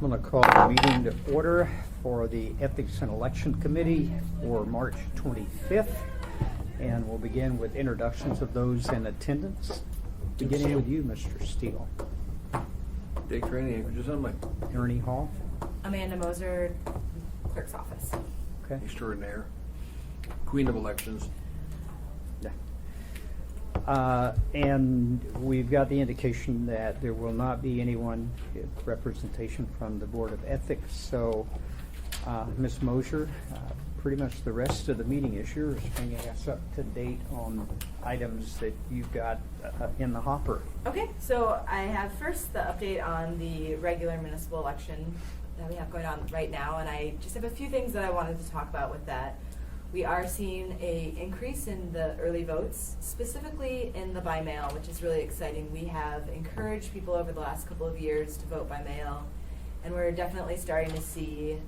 I'm going to call the meeting to order for the Ethics and Election Committee for March 25th. And we'll begin with introductions of those in attendance. Beginning with you, Mr. Steele. Dick Training, Anchorage Assembly. Ernie Hall. Amanda Moser, Clerk's Office. Okay. Extraordinaire. Queen of Elections. And we've got the indication that there will not be anyone representation from the Board of Ethics. So, Ms. Moser, pretty much the rest of the meeting is yours, bringing us up to date on items that you've got in the hopper. Okay, so I have first the update on the regular municipal election that we have going on right now, and I just have a few things that I wanted to talk about with that. We are seeing an increase in the early votes, specifically in the by mail, which is really exciting. We have encouraged people over the last couple of years to vote by mail, and we're definitely starting to see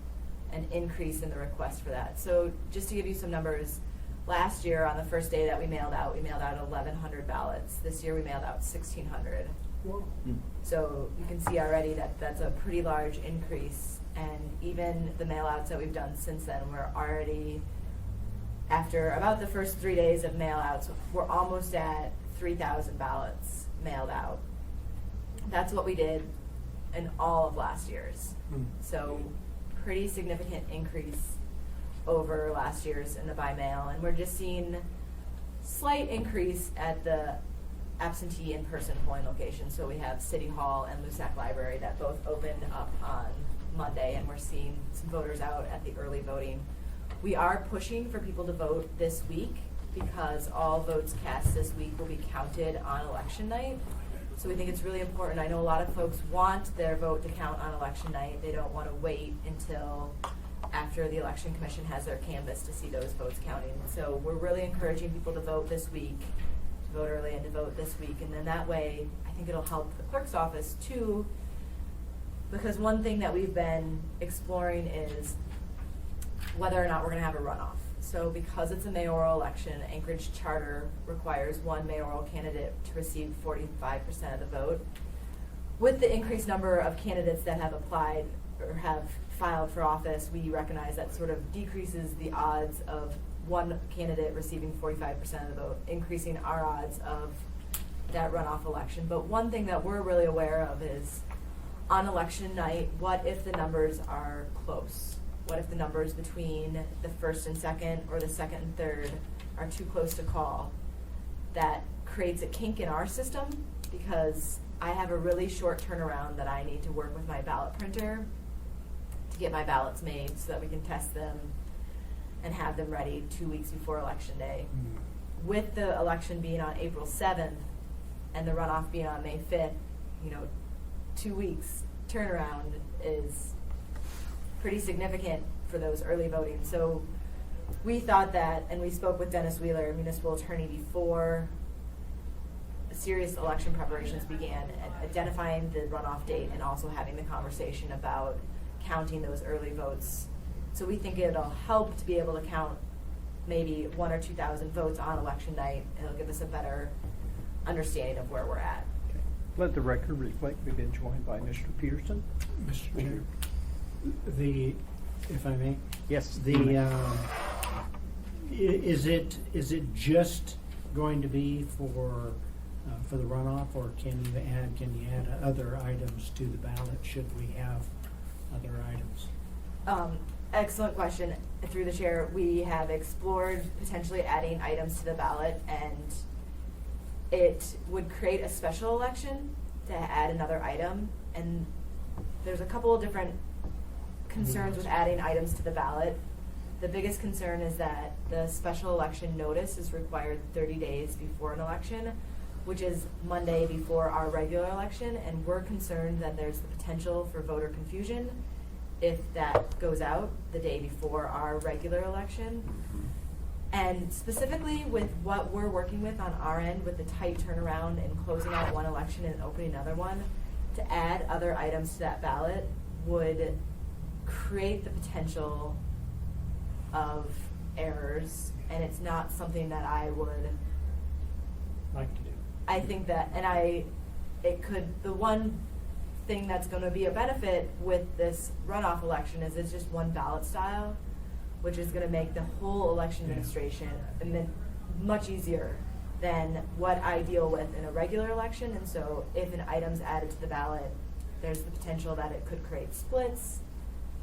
an increase in the request for that. So just to give you some numbers, last year on the first day that we mailed out 1,100 ballots. This year we mailed out 1,600. So you can see already that that's a pretty large increase, and even the mail outs that we've done since then, we're already, after about the first 3 days of mail outs, we're almost at 3,000 ballots mailed out. That's what we did in all of last year's. So pretty significant increase over last year's in the by mail, and we're just seeing slight increase at the absentee in-person polling locations. So we have City Hall and Lusac Library that both opened up on Monday, and we're seeing some voters out at the early voting. We are pushing for people to vote this week because all votes cast this week will be counted on election night. So we think it's really important. I know a lot of folks want their vote to count on election night. They don't want to wait until after the Election Commission has their canvass to see those votes counting. So we're really encouraging people to vote this week, to vote early and to vote this week. And then that way, I think it'll help the clerk's office too, because one thing that we've been exploring is whether or not we're going to have a runoff. So because it's a mayoral election, Anchorage charter requires one mayoral candidate to receive 45% of the vote. With the increased number of candidates that have applied or have filed for office, we recognize that sort of decreases the odds of one candidate receiving 45% of the vote, increasing our odds of that runoff election. But one thing that we're really aware of is on election night, what if the numbers are close? What if the numbers between the first and second or the second and third are too close to call? That creates a kink in our system because I have a really short turnaround that I need to work with my ballot printer to get my ballots made so that we can test them and have them ready 2 weeks before Election Day. With the election being on April 7th and the runoff being on May 5th, 2 weeks turnaround is pretty significant for those early voting. So we thought that, and we spoke with Dennis Wheeler, municipal attorney, before serious election preparations began, and identifying the runoff date and also having the conversation about counting those early votes. So we think it'll help to be able to count maybe 1,000 or 2,000 votes on election night, and it'll give us a better understanding of where we're at. Okay. Let the record reflect we've been joined by Mr. Peterson. Mr. Chair, if I may? Yes. Is it just going to be for the runoff, or can you add other items to the ballot should we have other items? Excellent question. Through the chair, we have explored potentially adding items to the ballot, and it would create a special election to add another item. And there's a couple of different concerns with adding items to the ballot. The biggest concern is that the special election notice is required 30 days before an election, which is Monday before our regular election, and we're concerned that there's the potential for voter confusion if that goes out the day before our regular election. And specifically with what we're working with on our end with the tight turnaround and closing out one election and opening another one, to add other items to that ballot would create the potential of errors, and it's not something that I would Like to do. I think that, and the one thing that's gonna be a benefit with this runoff election is it's just one ballot style, which is gonna make the whole election Yeah. administration much easier than what I deal with in a regular election. And so if an item's added to the ballot, there's the potential that it could create splits,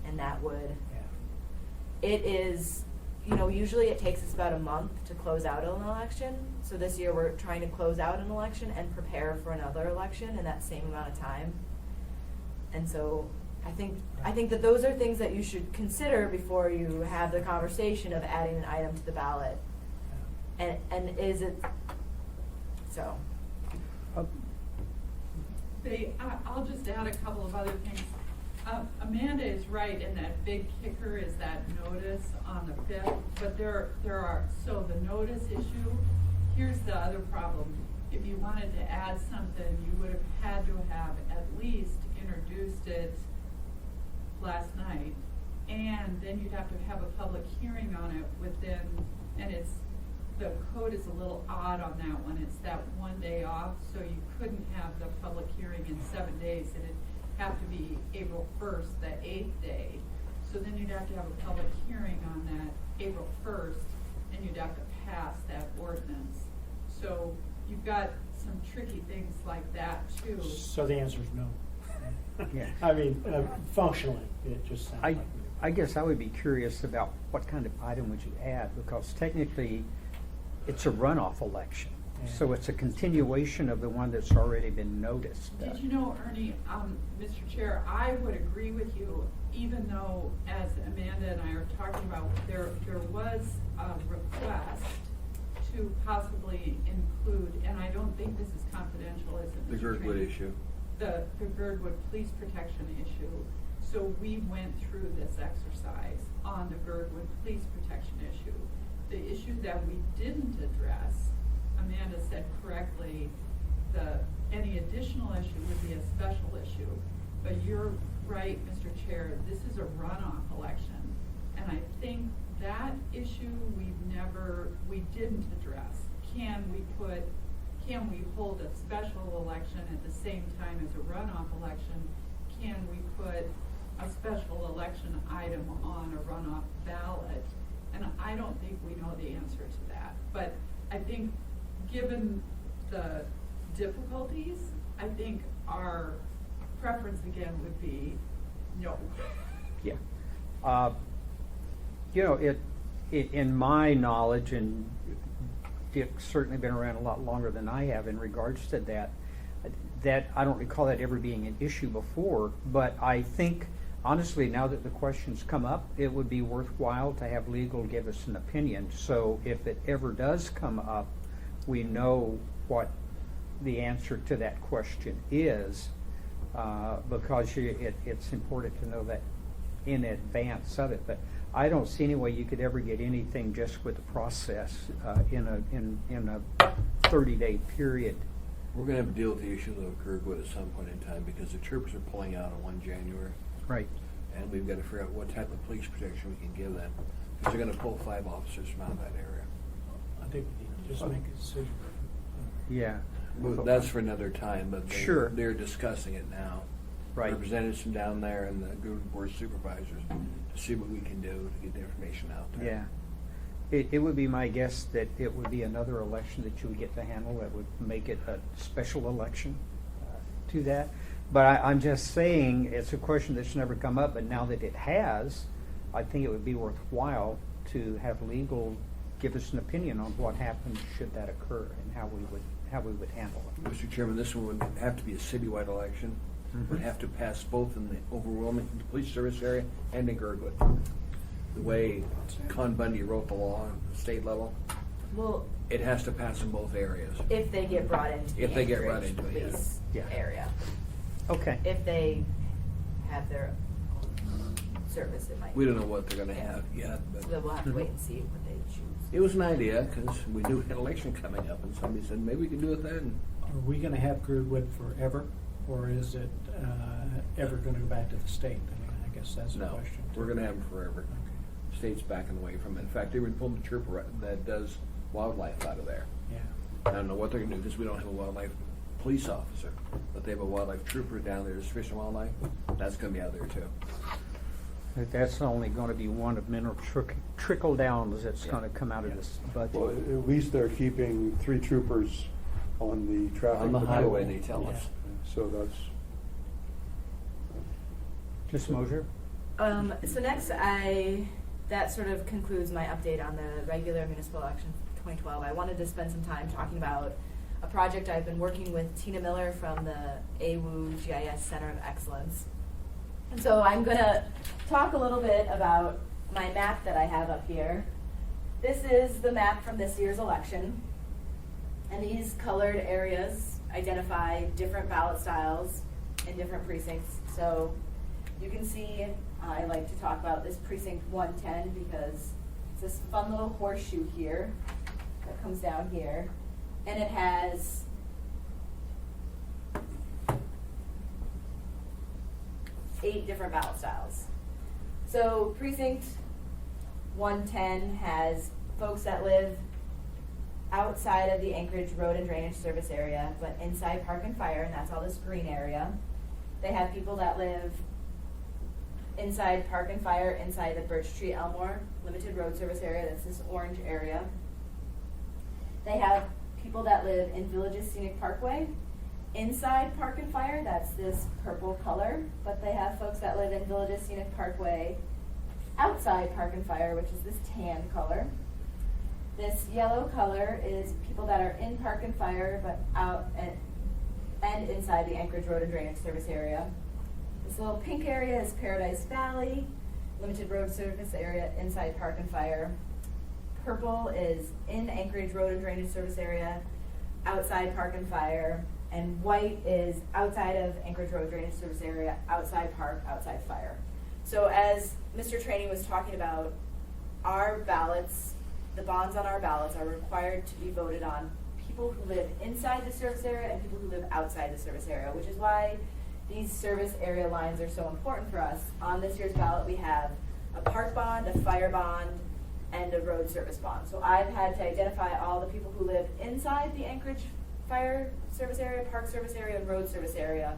and that would, Yeah. it is, you know, usually it takes us about a month to close out an election. So this year we're trying to close out an election and prepare for another election in that same amount of time. And so I think that those are things that you should consider before you have the conversation of adding an item to the ballot. And is it, so. I'll just add a couple of other things. Amanda is right, and that big kicker is that notice on the 5th, but so the notice issue, here's the other problem. If you wanted to add something, you would have had to have at least introduced it last night, and then you'd have to have a public hearing on it within, and the code is a little odd on that one. It's that 1 day off, so you couldn't have the public hearing in 7 days. It'd have to be April 1st, the 8th day. So then you'd have to have a public hearing on that April 1st, and you'd have to pass that ordinance. So you've got some tricky things like that too. So the answer is no. Yeah. I mean, functionally, it just sounds like. I guess I would be curious about what kind of item would you add, because technically, it's a runoff election. So Yeah. it's a continuation of the one that's already been noticed. Did you know, Ernie, Mr. Chair, I would agree with you, even though, as Amanda and I are talking about, there was a request to possibly include, and I don't think this is confidential, is it, The Mr. Girdwood Trainer? issue. The Girdwood police protection issue. So we went through this exercise on the Girdwood police protection issue. The issue that we didn't address, Amanda said correctly, any additional issue would be a special issue. But you're right, Mr. Chair, this is a runoff election. And I think that issue we didn't address. Can we hold a special election at the same time as a runoff election? Can we put a special election item on a runoff ballot? And I don't think we know the answer to that. But I think, given the difficulties, I think our preference again would be no. Yeah. You know, in my knowledge, and Dick's certainly been around a lot longer than I have in regards to that I don't recall that ever being an issue before, but I think, honestly, now that the questions come up, it would be worthwhile to have legal give us an opinion. So if it ever does come up, we know what the answer to that question is, because it's important to know that in advance of it. But I don't see any way you could ever get anything just with the process in a 30-day period. We're gonna have to deal with the issue of Girdwood at some point in time, because the troops are pulling out on 1 January. Right. And we've got to figure out what type of police protection we can give them, because they're gonna pull 5 officers from out of that area. I think we need to just make a decision. Yeah. Well, that's for another time, but Sure. they're discussing it now. Right. Representatives from down there and the good board supervisors to see what we can do to get the information out there. Yeah. It would be my guess that it would be another election that you would get to handle that would make it a special election to that. But I'm just saying, it's a question that's never come up, but now that it has, I think it would be worthwhile to have legal give us an opinion on what happens should that occur and how we would handle it. Mr. Chairman, this one would have to be a citywide election. Would have to pass both in the overwhelming police service area and in Girdwood. The way Con Bundy wrote the law at the state level, Well, it has to pass in both areas. if they get brought into the If they get brought Anchorage into it, yeah. police Yeah. area. Okay. If they have their own service, it might. We don't know what they're gonna have yet, So but we'll have to wait and see what they choose. it was an idea, because we knew we had an election coming up, and somebody said, maybe we can do it then. Are we gonna have Girdwood forever, or is it ever gonna go back to the state? I mean, I guess that's the No, question. we're gonna have them forever. Okay. State's backing away from it. In fact, they were pulling the trooper that does wildlife out of there. Yeah. I don't know what they're gonna do, because we don't have a wildlife police officer, but they have a wildlife trooper down there, that's Fish and Wildlife, that's gonna be out there too. But that's only gonna be one of many trickle downs that's Yeah. gonna come out of this Well, budget. at least they're keeping 3 troopers on the traffic. On the patrol. highway, they tell us. So that's, Ms. Mosier? So next, that sort of concludes my update on the regular municipal election 2012. I wanted to spend some time talking about a project I've been working with Tina Miller from the AWU GIS Center of Excellence. And so I'm gonna talk a little bit about my map that I have up here. This is the map from this year's election. And these colored areas identify different ballot styles in different precincts. So you can see, I like to talk about this precinct 110 because it's this fun little horseshoe here that comes down here. And it has eight different ballot styles. So precinct 110 has folks that live outside of the Anchorage Road and Drainage Service area, but inside Park and Fire, and that's all this green area. They have people that live inside Park and Fire, inside the Birch Tree Elmore Limited Road Service area, that's this orange area. They have people that live in Villages Scenic Parkway, inside Park and Fire, that's this purple color, but they have folks that live in Villages Scenic Parkway, outside Park and Fire, which is this tan color. This yellow color is people that are in Park and Fire, but out and inside the Anchorage Road and Drainage Service area. This little pink area is Paradise Valley, Limited Road Service area inside Park and Fire. Purple is in Anchorage Road and Drainage Service area, outside Park and Fire. And white is outside of Anchorage Road Drainage Service area, outside Park, outside Fire. So as Mr. Training was talking about, our ballots, the bonds on our ballots are required to be voted on people who live inside the service area and people who live outside the service area, which is why these service area lines are so important for us. On this year's ballot, we have a park bond, a fire bond, and a road service bond. So I've had to identify all the people who live inside the Anchorage Fire Service area, Park Service area, and Road Service area.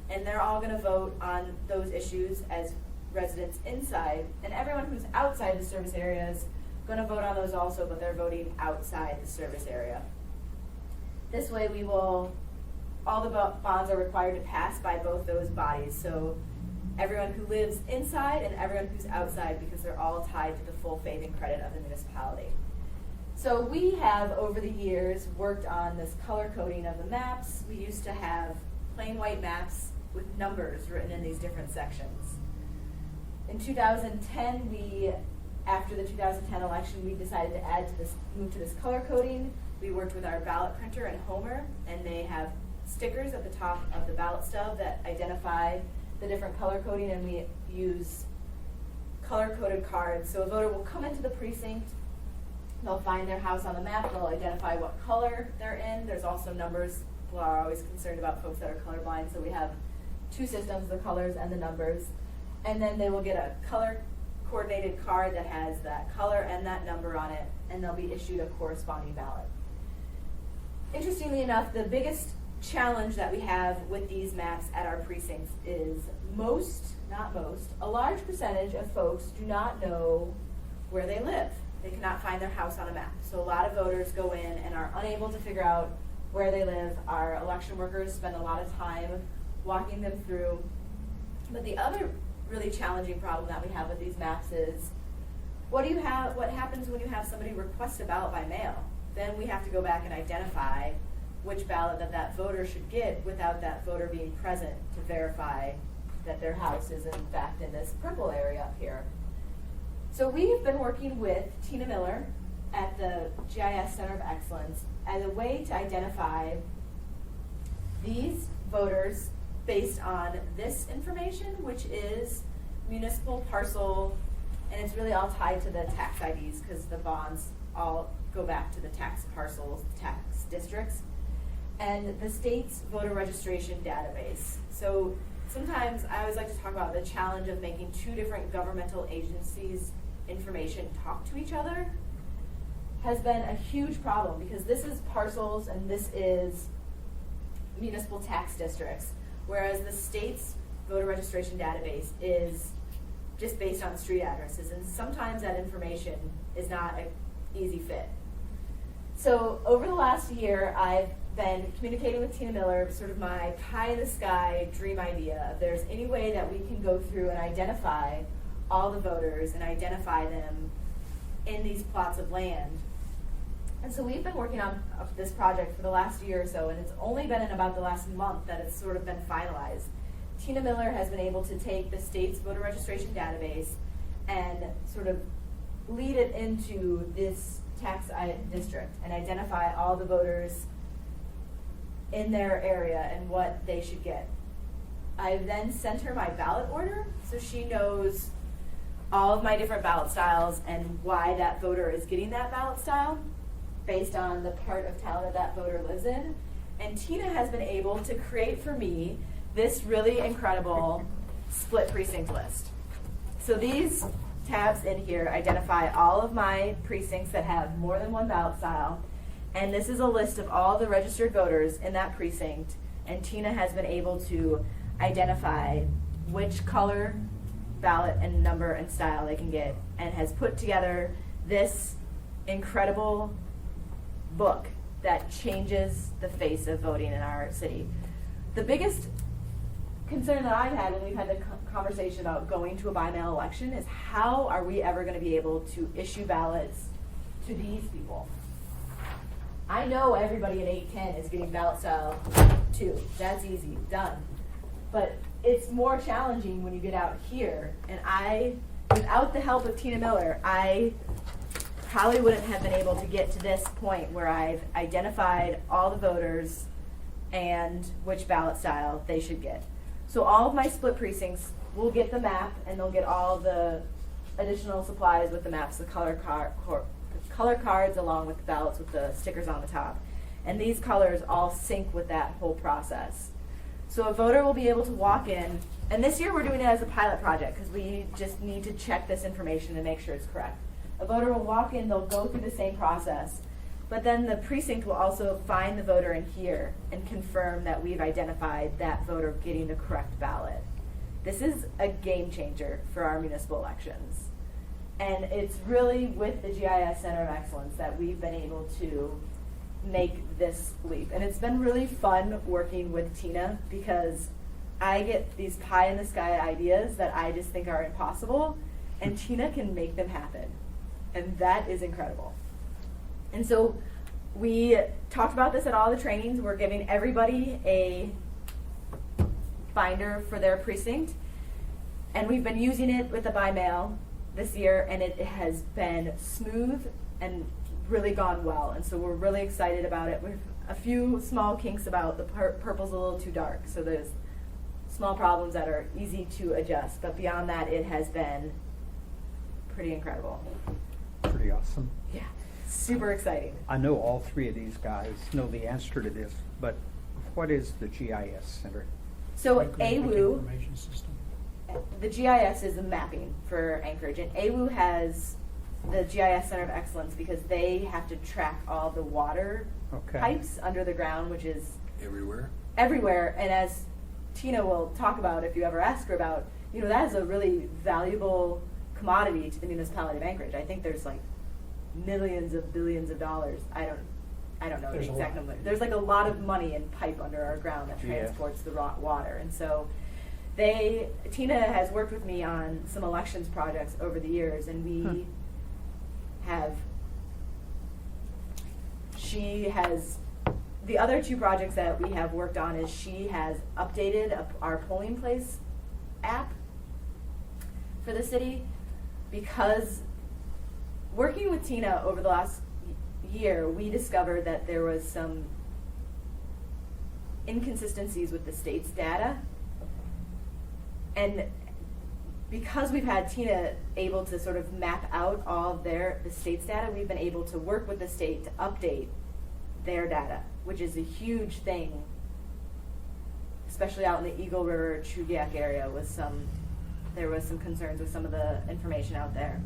And they're all gonna vote on those issues as residents inside. And everyone who's outside the service area is gonna vote on those also, but they're voting outside the service area. This way we will, all the bonds are required to pass by both those bodies. So everyone who lives inside and everyone who's outside, because they're all tied to the full faith and credit of the municipality. So we have, over the years, worked on this color coding of the maps. We used to have plain white maps with numbers written in these different sections. In 2010, after the 2010 election, we decided to move to this color coding. We worked with our ballot printer and Homer, and they have stickers at the top of the ballot stub that identify the different color coding, and we use color-coded cards. So a voter will come into the precinct, they'll find their house on the map, they'll identify what color they're in. There's also numbers. People are always concerned about folks that are colorblind, so we have two systems, the colors and the numbers. And then they will get a color-coordinated card that has that color and that number on it, and they'll be issued a corresponding ballot. Interestingly enough, the biggest challenge that we have with these maps at our precincts is a large percentage of folks do not know where they live. They cannot find their house on a map. So a lot of voters go in and are unable to figure out where they live. Our election workers spend a lot of time walking them through. But the other really challenging problem that we have with these maps is what happens when you have somebody request a ballot by mail? Then we have to go back and identify which ballot that voter should get without that voter being present to verify that their house is in fact in this purple area up here. So we've been working with Tina Miller at the GIS Center of Excellence as a way to identify these voters based on this information, which is municipal parcel, and it's really all tied to the tax IDs because the bonds all go back to the tax parcels, tax districts, and the state's voter registration database. So sometimes I always like to talk about the challenge of making two different governmental agencies' information talk to each other has been a huge problem because this is parcels and this is municipal tax districts, whereas the state's voter registration database is just based on street addresses, and sometimes that information is not an easy fit. So over the last year, I've been communicating with Tina Miller, sort of my pie-in-the-sky dream idea. If there's any way that we can go through and identify all the voters and identify them in these plots of land. And so we've been working on this project for the last year or so, and it's only been in about the last month that it's sort of been finalized. Tina Miller has been able to take the state's voter registration database and sort of lead it into this tax district and identify all the voters in their area and what they should get. I then sent her my ballot order so she knows all of my different ballot styles and why that voter is getting that ballot style based on the part of town that that voter lives in. And Tina has been able to create for me this really incredible split precinct list. So these tabs in here identify all of my precincts that have more than one ballot style, and this is a list of all the registered voters in that precinct, and Tina has been able to identify which color, ballot, and number and style they can get, and has put together this incredible book that changes the face of voting in our city. The biggest concern that I've had when we've had the conversation about going to a by-mail election is how are we ever going to be able to issue ballots to these people? I know everybody in 810 is getting ballot style 2. That's easy, done. But it's more challenging when you get out here, and without the help of Tina Miller, I probably wouldn't have been able to get to this point where I've identified all the voters and which ballot style they should get. So all of my split precincts will get the map, and they'll get all the additional supplies with the maps, the color cards along with the ballots with the stickers on the top. And these colors all sync with that whole process. So a voter will be able to walk in, and this year we're doing it as a pilot project because we just need to check this information and make sure it's correct. A voter will walk in, they'll go through the same process, but then the precinct will also find the voter in here and confirm that we've identified that voter getting the correct ballot. This is a game changer for our municipal elections. And it's really with the GIS Center of Excellence that we've been able to make this leap. And it's been really fun working with Tina because I get these pie-in-the-sky ideas that I just think are impossible, and Tina can make them happen. And that is incredible. And so we talked about this at all the trainings. We're giving everybody a binder for their precinct. And we've been using it with the by mail this year, and it has been smooth and really gone well. And so we're really excited about it. We've a few small kinks about the purple's a little too dark. So there's small problems that are easy to adjust. But beyond that, it has been pretty incredible. Pretty awesome. Yeah. Super exciting. I know all three of these guys know the answer to this, but what is the GIS Center? So Graphic AWU, Information System. the GIS is a mapping for Anchorage, and AWU has the GIS Center of Excellence because they have to track all the water pipes under the ground, which is Everywhere? everywhere. And as Tina will talk about, if you ever ask her about, that is a really valuable commodity to the municipality of Anchorage. I think there's like millions of billions of dollars. I don't know There's the a exact lot. number. There's like a lot of money in pipe under our ground that Yeah. transports the raw water. And so Tina has worked with me on some elections projects over the years, and she has, the other two projects that we have worked on is she has updated our polling place app for the city, because working with Tina over the last year, we discovered that there was some inconsistencies with the state's data. And because we've had Tina able to sort of map out all of the state's data, we've been able to work with the state to update their data, which is a huge thing, especially out in the Eagle River, Chugiak area. There was some concerns with some of the information out there.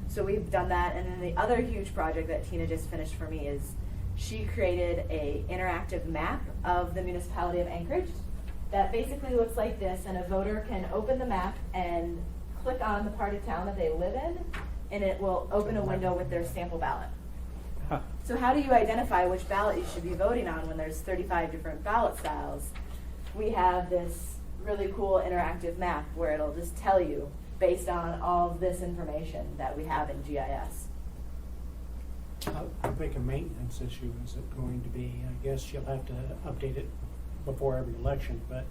So we've done that. And then the other huge project that Tina just finished for me is she created a interactive map of the municipality of Anchorage that basically looks like this, and a voter can open the map and click on the part of town that they live in, and it will open a window with their sample ballot. Huh. So how do you identify which ballot you should be voting on when there's 35 different ballot styles? We have this really cool interactive map where it'll just tell you based on all of this information that we have in GIS. How big a maintenance issue is it going to be? I guess you'll have to update it before every election, but,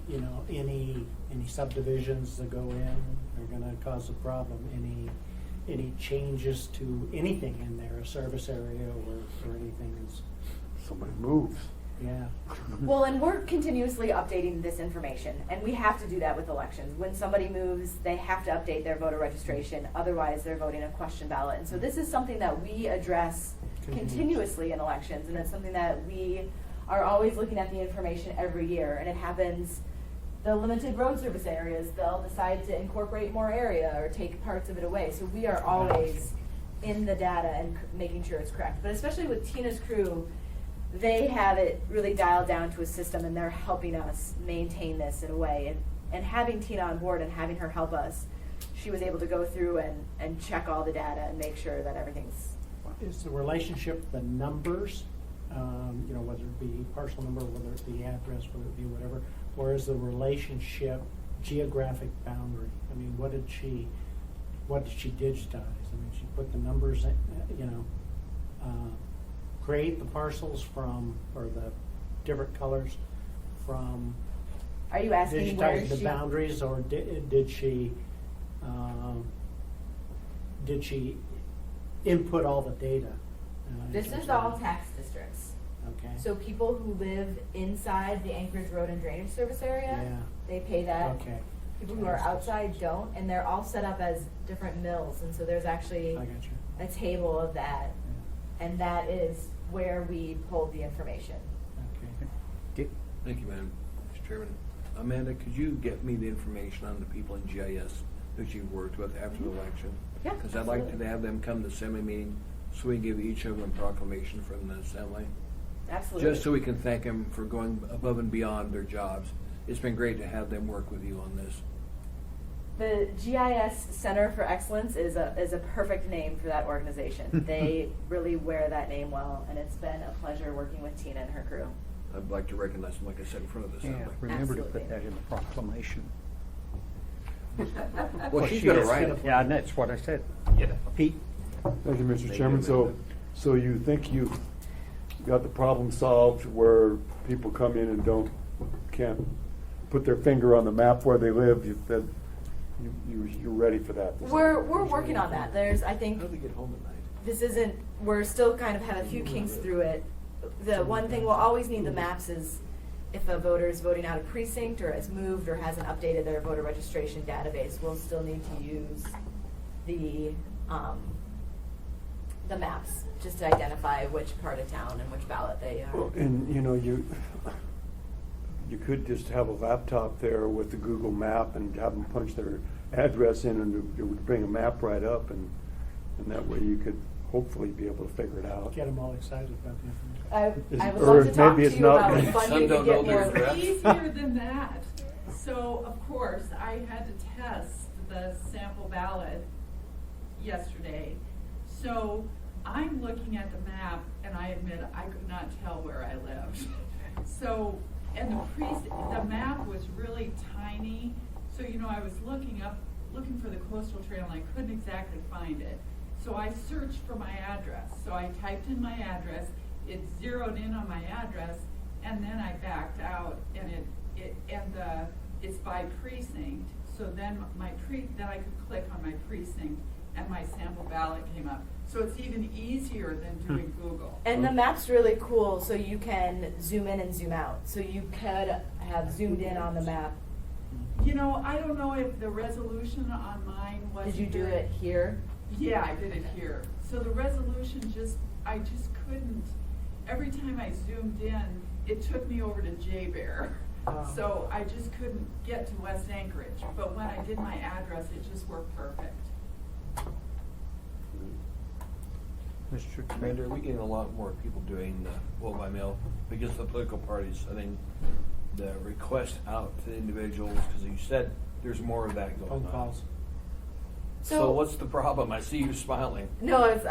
you know, any subdivisions that go in are gonna cause a problem. Any changes to anything in there, a service area or anything is, Somebody moves. yeah. Well, and we're continuously updating this information, and we have to do that with elections. When somebody moves, they have to update their voter registration, otherwise they're voting a question ballot. And so this is something that we address continuously in elections, and it's something that we are always looking at the information every year, and it happens. The limited road service areas, they'll decide to incorporate more area or take parts of it away. So we are always in the data and making sure it's correct. But especially with Tina's crew, they have it really dialed down to a system, and they're helping us maintain this in a way. And having Tina on board and having her help us, she was able to go through and check all the data and make sure that everything's. Is the relationship the numbers, you know, whether it be parcel number, whether it be address, whether it be whatever, or is the relationship geographic boundary? I mean, what did she digitize? I mean, she put the numbers, you know, create the parcels from, or the different colors from Are you asking where digitizing the she? boundaries, or did she input all the data? This is all tax districts. Okay. So people who live inside the Anchorage Road and Drainage Service area, Yeah. they pay that. Okay. People who are outside don't, and they're all set up as different mills, and so there's actually I got you. a table of that, Yeah. and that is where we pulled the information. Okay. Dick? Thank you, Madam Mr. Chairman. Amanda, could you get me the information on the people in GIS that you've worked with after the election? Yeah, Because I'd like absolutely. to have them come to the assembly meeting so we can give each of them a proclamation from the assembly. Absolutely. Just so we can thank them for going above and beyond their jobs. It's been great to have them work with you on this. The GIS Center for Excellence is a perfect name for that organization. They really wear that name well, and it's been a pleasure working with Tina and her crew. I'd like to recognize them, like I said, in front of the Yeah, assembly. remember to Absolutely. put that in the proclamation. Well, she's she gonna is- write it. Yeah, and that's what I said. Pete? Thank you, Mr. Thank Chairman. you, So, Amanda. so you think you've got the problem solved where people come in and can't put their finger on the map where they live? You're ready for that? We're working on that. There's, I think, How do they get home at night? this isn't, we're still kind of have a few kinks through it. The one thing we'll always need the maps is if a voter is voting out a precinct or has moved or hasn't updated their voter registration database, we'll still need to use the maps just to identify which part of town and which ballot they are. Well, and, you know, you could just have a laptop there with the Google map and have them punch their address in, and it would bring a map right up, and that way you could hopefully be able to figure it out. Get them all excited about the information. I would Or love to talk maybe to it's you not- about Some funding to don't get know their more. address. Easier than that. So, of course, I had to test the sample ballot yesterday. So I'm looking at the map, and I admit I could not tell where I lived. So, and the map was really tiny. So, you know, I was looking for the coastal trail, and I couldn't exactly find it. So I searched for my address. So I typed in my address, it zeroed in on my address, and then I backed out, and it's by precinct. So then then I could click on my precinct, and my sample ballot came up. So it's even easier than doing Google. And the map's really cool, so you can zoom in and zoom out. So you could have zoomed in on the map. You know, I don't know if the resolution on mine was. Did you do it here? Yeah, I did it here. So the resolution I just couldn't, every time I zoomed in, it took me over to J-Bear. Oh. So I just couldn't get to West Anchorage. But when I did my address, it just worked perfect. Mr. Commander, are we getting a lot more people doing vote by mail because the political parties, I think, the request out to individuals, because you said there's more of that going on. Phone calls. So what's the problem? I see you smiling. No, it's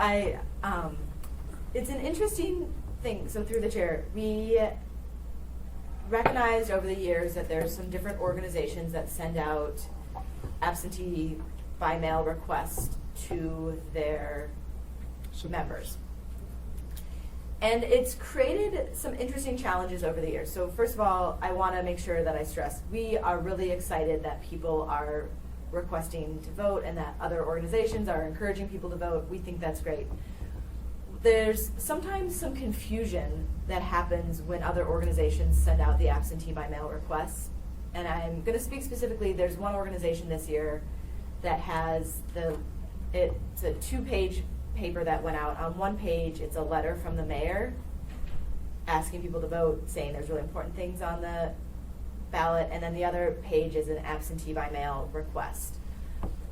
an interesting thing. So through the chair, we recognized over the years that there's some different organizations that send out absentee by mail requests to their members. And it's created some interesting challenges over the years. So first of all, I want to make sure that I stress, we are really excited that people are requesting to vote and that other organizations are encouraging people to vote. We think that's great. There's sometimes some confusion that happens when other organizations send out the absentee by mail requests. And I'm going to speak specifically, there's one organization this year that has it's a 2-page paper that went out. On one page, it's a letter from the mayor asking people to vote, saying there's really important things on the ballot, and then the other page is an absentee by mail request.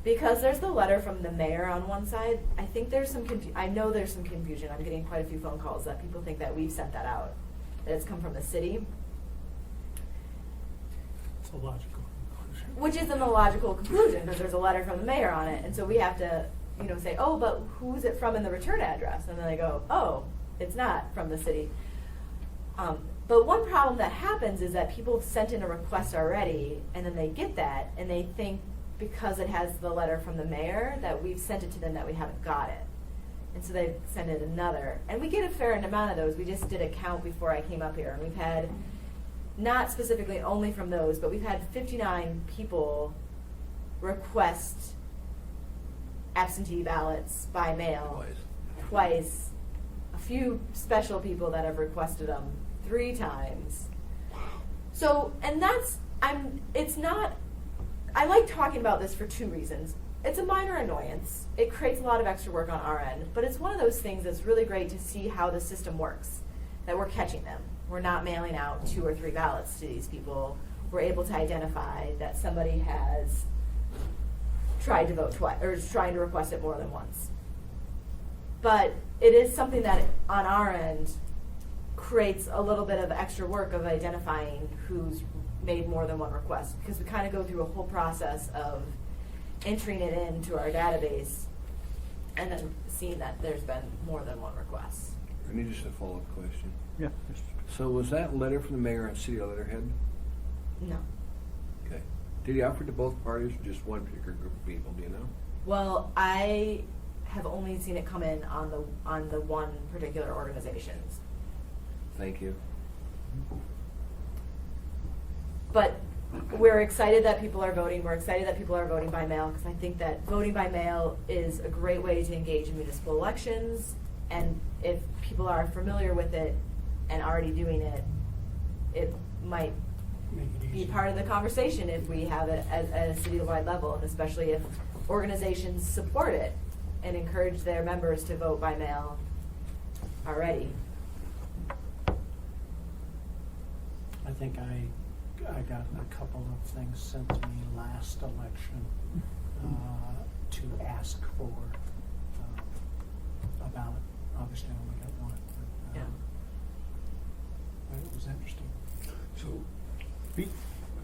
Because there's the letter from the mayor on one side, I think there's some I know there's some confusion. I'm getting quite a few phone calls that people think that we've sent that out, that it's come from the city, It's a logical conclusion. which isn't a logical conclusion because there's a letter from the mayor on it, and so we have to, say, oh, but who's it from in the return address? And then they go, oh, it's not from the city. But one problem that happens is that people sent in a request already, and then they get that, and they think because it has the letter from the mayor that we've sent it to them that we haven't got it. And so they send it another. And we get a fair amount of those. We just did a count before I came up here, and we've had, not specifically only from those, but we've had 59 people request absentee ballots by mail twice. A few special people that have requested them 3 times. So, and I like talking about this for 2 reasons. It's a minor annoyance. It creates a lot of extra work on our end, but it's one of those things that's really great to see how the system works, that we're catching them. We're not mailing out 2 or 3 ballots to these people. We're able to identify that somebody has tried to vote twice, or is trying to request it more than once. But it is something that on our end creates a little bit of extra work of identifying who's made more than one request, because we kind of go through a whole process of entering it into our database and then seeing that there's been more than one request. I need just a follow-up question. Yeah. So was that letter from the mayor on city letterhead? No. Okay. Did he offer it to both parties or just one particular group of people, do you know? Well, I have only seen it come in on the one particular organizations. Thank you. But we're excited that people are voting. We're excited that people are voting by mail, because I think that voting by mail is a great way to engage in municipal elections. And if people are familiar with it and already doing it, it might Make it be easier. part of the conversation if we have it at a citywide level, and especially if organizations support it and encourage their members to vote by mail already. I think I got a couple of things sent to me last election to ask for a ballot. Obviously, I only got one. But, it was interesting. So,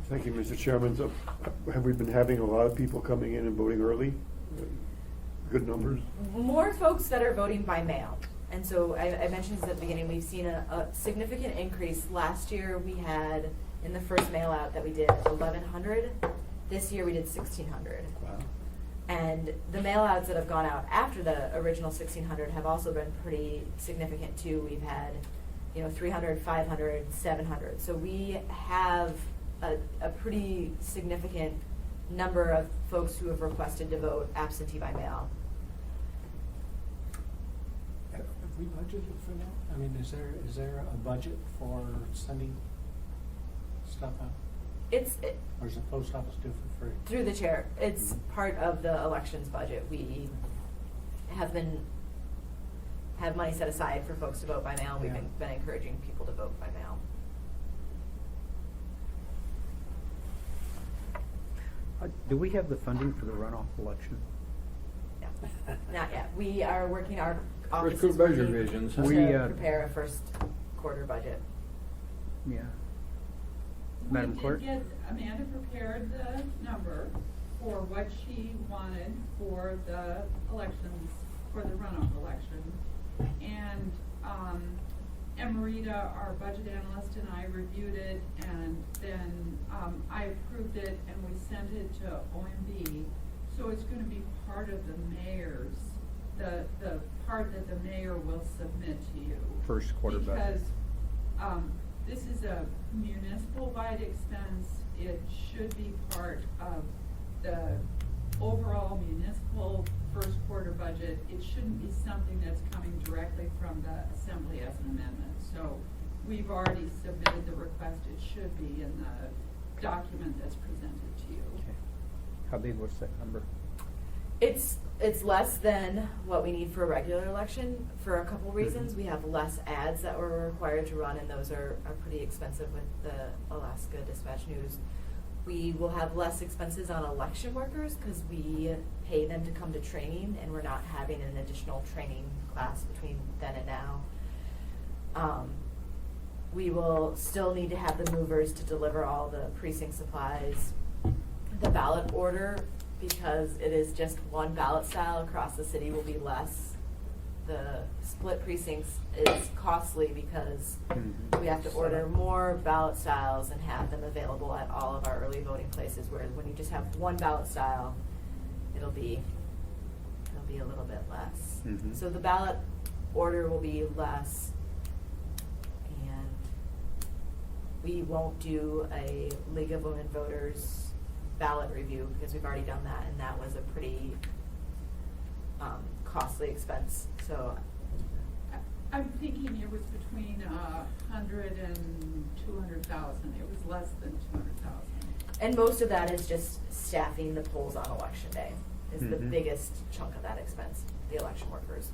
thank you, Mr. Chairman. So, have we been having a lot of people coming in and voting early? Good numbers? More folks that are voting by mail. And so I mentioned this at the beginning, we've seen a significant increase. Last year we had, in the first mail out that we did, 1,100. This year we did 1,600. Wow. And the mail outs that have gone out after the original 1,600 have also been pretty significant too. We've had, 300, 500, 700. So we have a pretty significant number of folks who have requested to vote absentee by mail. Have we budgeted for that? I mean, is there a budget for sending stuff out? Or does the post office do it for free? Through the chair, it's part of the elections budget. We have money set aside for folks to vote by mail. We've Yeah. been encouraging people to vote by mail. Do we have the funding for the runoff election? No, not yet. We are working office's quarter budget working revisions, huh? to We, prepare a first quarter budget. Yeah. Madam Clerk? We did get, Amanda prepared the number for what she wanted for the elections, for the runoff election. And, Emerita, our budget analyst, and I reviewed it, and then, I approved it, and we sent it to OMB. So it's gonna be part of the mayor's, the part that the mayor will submit to you. First quarter budget. Because, this is a municipal-wide expense. It should be part of the overall municipal first quarter budget. It shouldn't be something that's coming directly from the assembly as an amendment. So we've already submitted the request. It should be in the document that's presented to you. Okay. How big was that number? It's less than what we need for a regular election for a couple reasons. We have less ads that we're required to run, and those are pretty expensive with the Alaska Dispatch News. We will have less expenses on election workers because we pay them to come to training, and we're not having an additional training class between then and now. We will still need to have the movers to deliver all the precinct supplies. The ballot order, because it is just one ballot style across the city, will be less. The split precincts is costly because we have to order more ballot styles and have them available at all of our early voting places, whereas when you just have one ballot style, it'll be a little bit less. Mhm. So the ballot order will be less, and we won't do a League of Women Voters ballot review because we've already done that, and that was a pretty costly expense. So I'm thinking it was between 100 and 200,000. It was less than 200,000. and most of that is just staffing the polls on election day is the Mhm. biggest chunk of that expense, the election workers.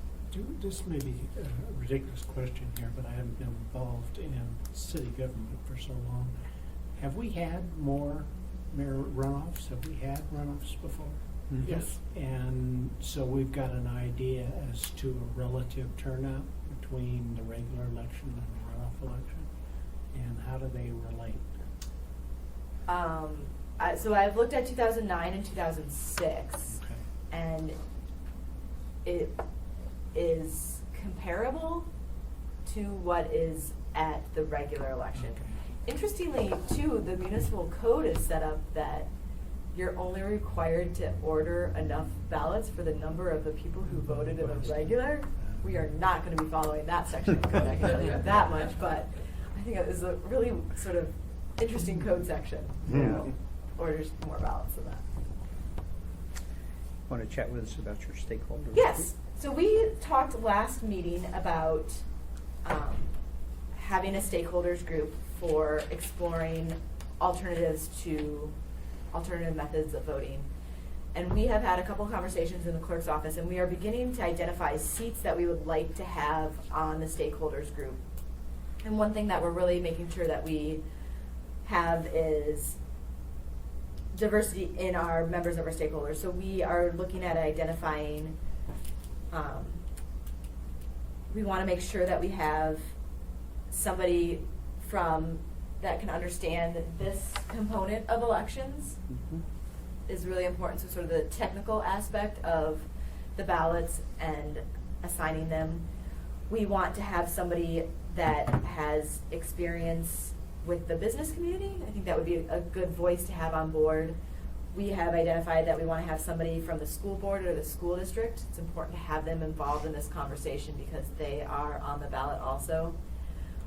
This may be a ridiculous question here, but I haven't been involved in city government for so long. Have we had more mayor runoffs? Have we had runoffs before? Yes. And so we've got an idea as to a relative turnout between the regular election and the runoff election? And how do they relate? So I've looked at 2009 and 2006. Okay. And it is comparable to what is at the regular election. Okay. Interestingly, too, the municipal code is set up that you're only required to order enough ballots for the number of the people who voted in the regular. We are not going to be following that section of the code, I can tell you that much, but I think it is a really sort of interesting code section. Yeah. Orders more ballots than that. Want to chat with us about your stakeholders? Yes. So we talked last meeting about having a stakeholders group for exploring alternative methods of voting. And we have had a couple of conversations in the clerk's office, and we are beginning to identify seats that we would like to have on the stakeholders group. And one thing that we're really making sure that we have is diversity in our members of our stakeholders. So we are looking at identifying, we want to make sure that we have somebody that can understand this component of elections Mhm. is really important. So sort of the technical aspect of the ballots and assigning them. We want to have somebody that has experience with the business community. I think that would be a good voice to have on board. We have identified that we want to have somebody from the school board or the school district. It's important to have them involved in this conversation because they are on the ballot also.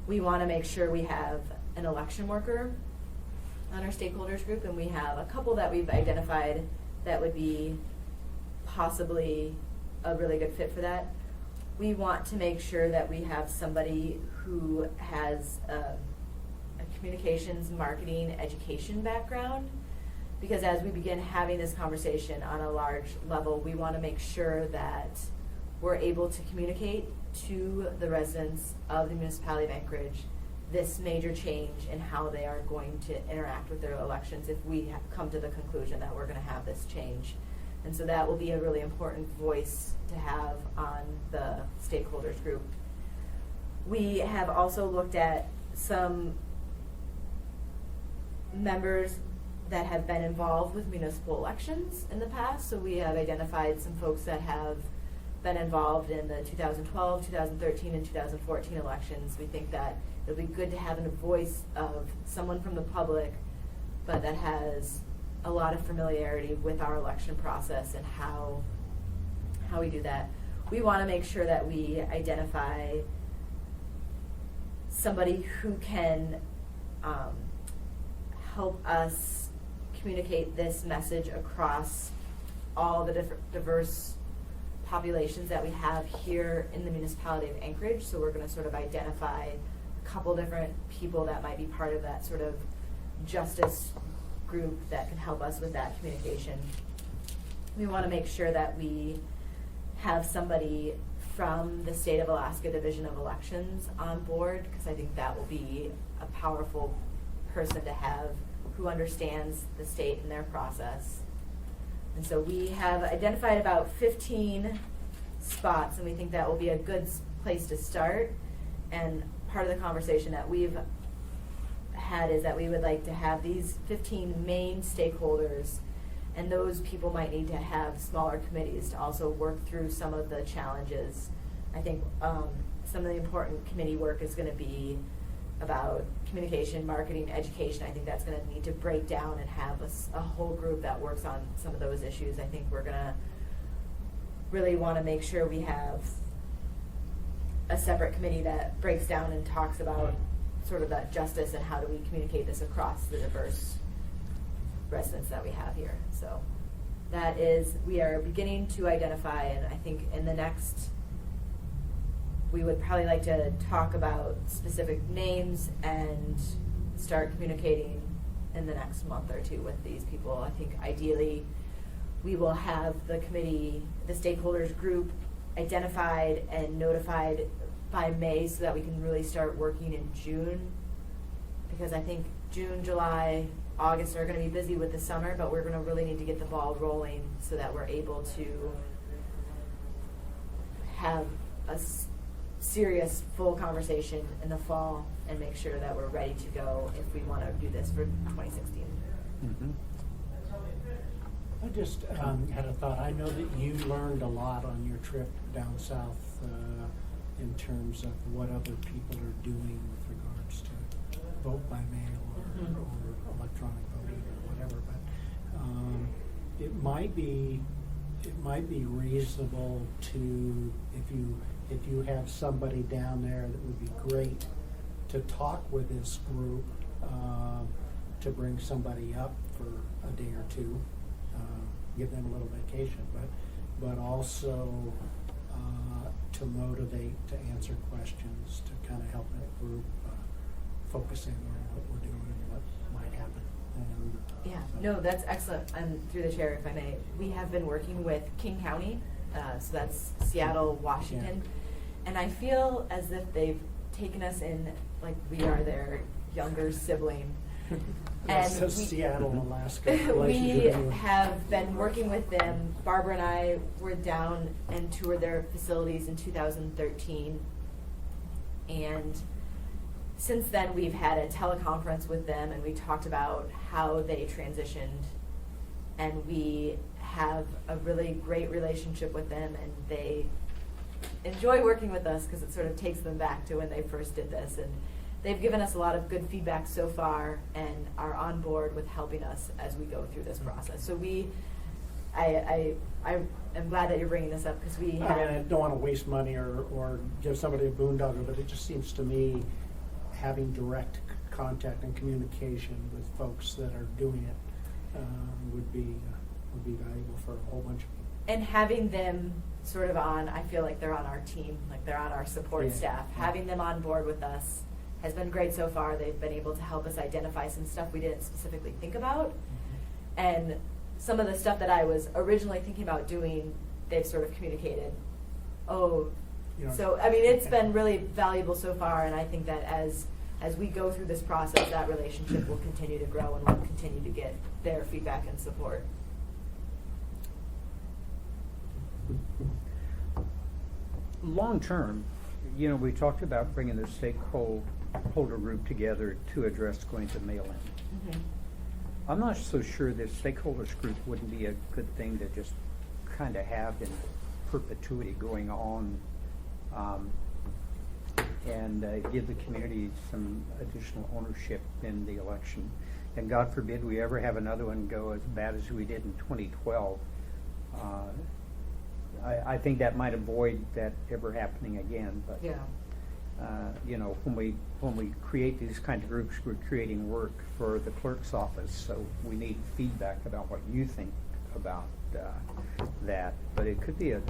We want to make sure we have an election worker on our stakeholders group, and we have a couple that we've identified that would be possibly a really good fit for that. We want to make sure that we have somebody who has a communications, marketing, education background, because as we begin having this conversation on a large level, we want to make sure that we're able to communicate to the residents of the municipality of Anchorage this major change in how they are going to interact with their elections if we come to the conclusion that we're going to have this change. And so that will be a really important voice to have on the stakeholders group. We have also looked at some members that have been involved with municipal elections in the past. So we have identified some folks that have been involved in the 2012, 2013, and 2014 elections. We think that it'll be good to have a voice of someone from the public, but that has a lot of familiarity with our election process and how we do that. We want to make sure that we identify somebody who can help us communicate this message across all the different diverse populations that we have here in the municipality of Anchorage. So we're going to sort of identify a couple different people that might be part of that sort of justice group that can help us with that communication. We want to make sure that we have somebody from the State of Alaska Division of Elections on board, because I think that will be a powerful person to have who understands the state and their process. And so we have identified about 15 spots, and we think that will be a good place to start. And part of the conversation that we've had is that we would like to have these 15 main stakeholders, and those people might need to have smaller committees to also work through some of the challenges. I think some of the important committee work is going to be about communication, marketing, education. I think that's going to need to break down and have a whole group that works on some of those issues. I think we're going to really want to make sure we have a separate committee that breaks down and talks about sort of that justice and how do we communicate this across the diverse residents that we have here. So that is, we are beginning to identify, and I think in the next, we would probably like to talk about specific names and start communicating in the next month or two with these people. I think ideally we will have the committee, the stakeholders group identified and notified by May so that we can really start working in June. Because I think June, July, August are going to be busy with the summer, but we're going to really need to get the ball rolling so that we're able to have a serious, full conversation in the fall and make sure that we're ready to go if we want to do this for 2016. Mhm. I just had a thought. I know that you learned a lot on your trip down south in terms of what other people are doing with regards to vote by mail or electronic voting or whatever. But it might be reasonable to, if you have somebody down there that would be great to talk with this group, to bring somebody up for a day or two, give them a little vacation, but also to motivate, to answer questions, to kind of help that group focusing on what we're doing and what might happen. And, Yeah, so- no, that's excellent. And through the chair, if I may, we have been working with King County, so that's Seattle, Washington. And I feel as if they've taken us in, like we are their younger sibling. That's And the we- Seattle, Alaska We relationship anyway. have been working with them. Barbara and I were down and toured their facilities in 2013. And since then, we've had a teleconference with them, and we talked about how they transitioned. And we have a really great relationship with them, and they enjoy working with us because it sort of takes them back to when they first did this. And they've given us a lot of good feedback so far and are on board with helping us as we go through this process. So I am glad that you're bringing this up because we have. I mean, I don't want to waste money or give somebody a boondoggle, but it just seems to me having direct contact and communication with folks that are doing it would be valuable for a whole bunch of people. And having them sort of on, I feel like they're on our team, like they're on our support Yeah. staff. Yeah. Having them on board with us has been great so far. They've been able to help us identify some stuff we didn't specifically think about. And some of the stuff that I was originally thinking about doing, they've sort of communicated, You know, so, I mean, it's been really valuable so far, and I think that as we go through this process, that relationship will continue to grow and we'll continue to get their feedback and support. long-term, you know, we talked about bringing the stakeholder group together to address going to mail-in. I'm not so sure the stakeholders group wouldn't be a good thing to just kind of have in perpetuity going on, and give the community some additional ownership in the election. And God forbid we ever have another one go as bad as we did in 2012. I think that might avoid that ever happening again, but. Yeah. You know, when we create these kind of groups, we're creating work for the clerk's office, so we need feedback about what you think about that. But it could be a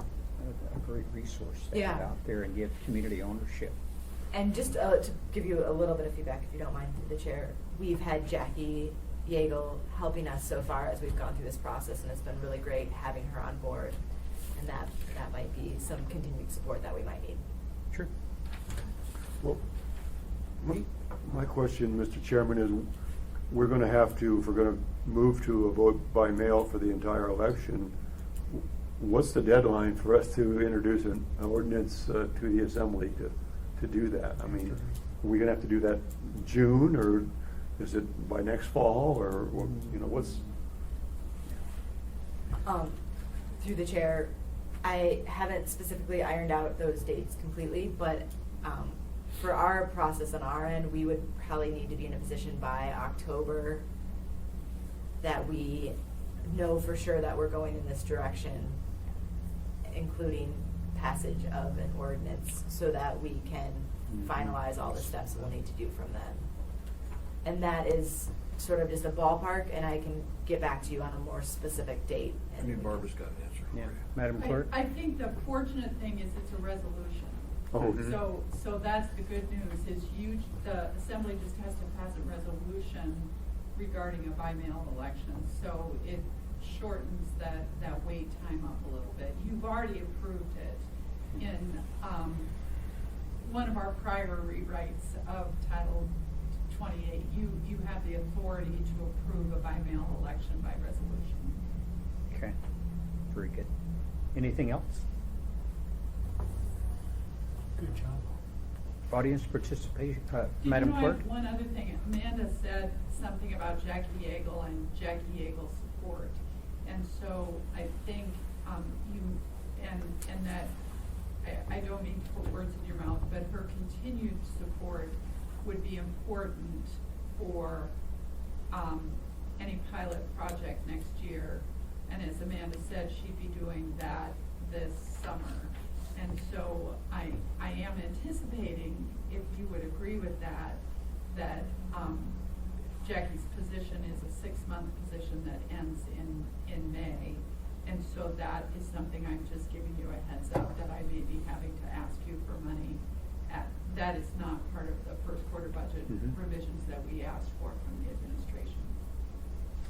great resource to have Yeah. out there and give community ownership. And just to give you a little bit of feedback, if you don't mind, through the chair, we've had Jackie Yeagle helping us so far as we've gone through this process, and it's been really great having her on board. And that might be some continued support that we might need. Sure. Well, my question, Mr. Chairman, is we're gonna have to, if we're gonna move to a vote by mail for the entire election, what's the deadline for us to introduce an ordinance to the assembly to do that? I mean, are we gonna have to do that June, or is it by next fall, or, you know, what's? Through the chair, I haven't specifically ironed out those dates completely, but for our process on our end, we would probably need to be in a position by October that we know for sure that we're going in this direction, including passage of an ordinance, so that we can finalize all the steps we'll need to do from then. And that is sort of just a ballpark, and I can get back to you on a more specific date. I mean, Barbara's got an answer for Yeah, you. Madam Clerk? I think the fortunate thing is it's a resolution. Oh. So that's the good news, is the assembly just has to pass a resolution regarding a by-mail election. So it shortens that wait time up a little bit. You've already approved it in, one of our prior rewrites of Title 28. You have the authority to approve a by-mail election by resolution. Okay, very good. Anything else? Good job. Audience participation, You Madam know, I Clerk? have one other thing. Amanda said something about Jackie Yeagle and Jackie Yeagle support. And so I think and that, I don't mean to put words in your mouth, but her continued support would be important for any pilot project next year. And as Amanda said, she'd be doing that this summer. And so I am anticipating, if you would agree with that Jackie's position is a 6-month position that ends in May. And so that is something I'm just giving you a heads up that I may be having to ask you for money at. That is not part of the first quarter budget revisions that we asked for from the administration.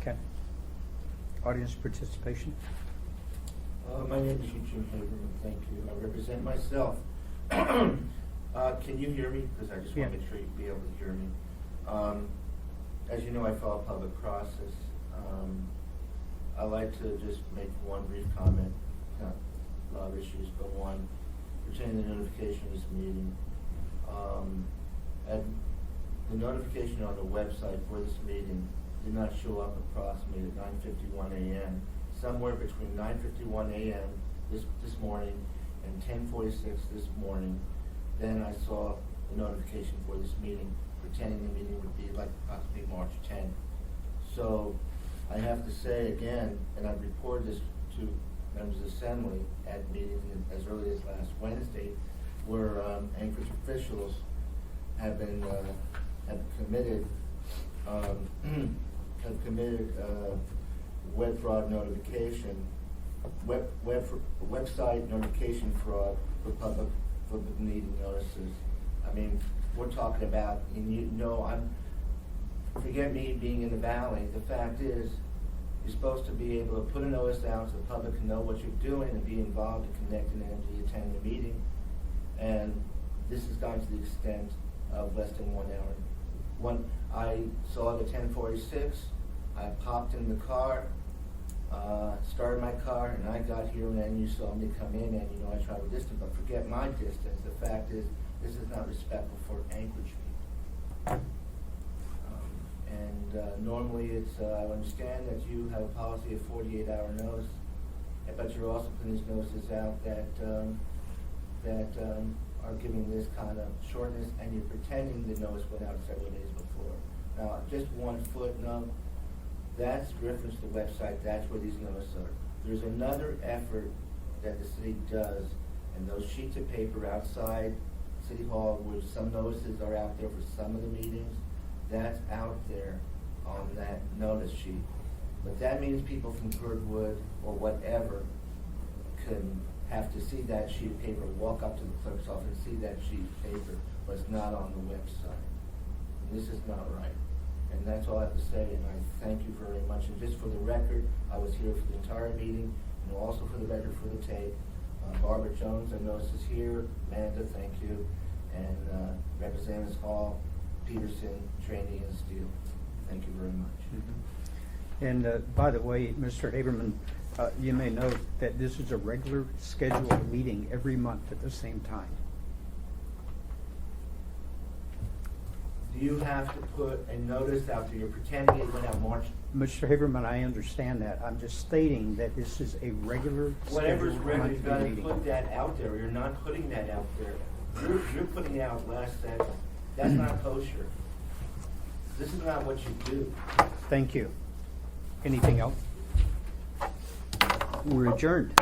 Okay. Audience participation? My name is Eugene Haberman, thank you. I represent myself. Can you hear me? Because I just want to Yeah. make sure you be able to hear me. As you know, I follow public process. I'd like to just make one brief comment, not a lot of issues, but one pertaining to the notification of this meeting. And the notification on the website for this meeting did not show up approximately at 9:51 a.m. Somewhere between 9:51 a.m. this morning and 10:46 this morning. Then I saw the notification for this meeting, pretending the meeting would be like possibly March 10th. So I have to say again, and I've reported this to members of the Assembly at meetings as early as last Wednesday, where Anchorage officials have been committed web fraud notification, website notification fraud for public meeting notices. I mean, we're talking about, and you know, forget me being in the valley. The fact is, you're supposed to be able to put a notice out so the public can know what you're doing and be involved in connecting and to attend the meeting. And this has gone to the extent of less than 1 hour. When I saw the 10:46, I popped in the car. started my car and I got here and then you saw me come in and, you know, I travel distance, but forget my distance. The fact is, this is not respectful for Anchorage people. Normally it's, I understand that you have a policy of 48-hour notice, but you're also putting these notices out that are giving this kind of shortness, and you're pretending the notice went out several days before. Now, just one footnote, that's reference to the website, that's where these notices are. There's another effort that the city does, and those sheets of paper outside City Hall, where some notices are out there for some of the meetings, that's out there on that notice sheet. But that means people from Girdwood or whatever can have to see that sheet of paper, walk up to the clerk's office and see that sheet of paper, but it's not on the website. And this is not right. And that's all I have to say, and I thank you very much. And just for the record, I was here for the entire meeting, and also for the record for the tape. Barbara Jones, I notice is here. Amanda, thank you. And Representatives Hall, Peterson, Trainee, and Steele. Thank you very much. And by the way, Mr. Haberman, you may note that this is a regular scheduled meeting every month at the same time. Do you have to put a notice out there? You're pretending it went out March. Mr. Haberman, I understand that. I'm just stating that this is a regular Whatever's scheduled ready, you've got to monthly put meeting. that out there. You're not putting that out there. You're putting it out last second. That's not kosher. This is not what you do. Thank you. Anything else? We're adjourned.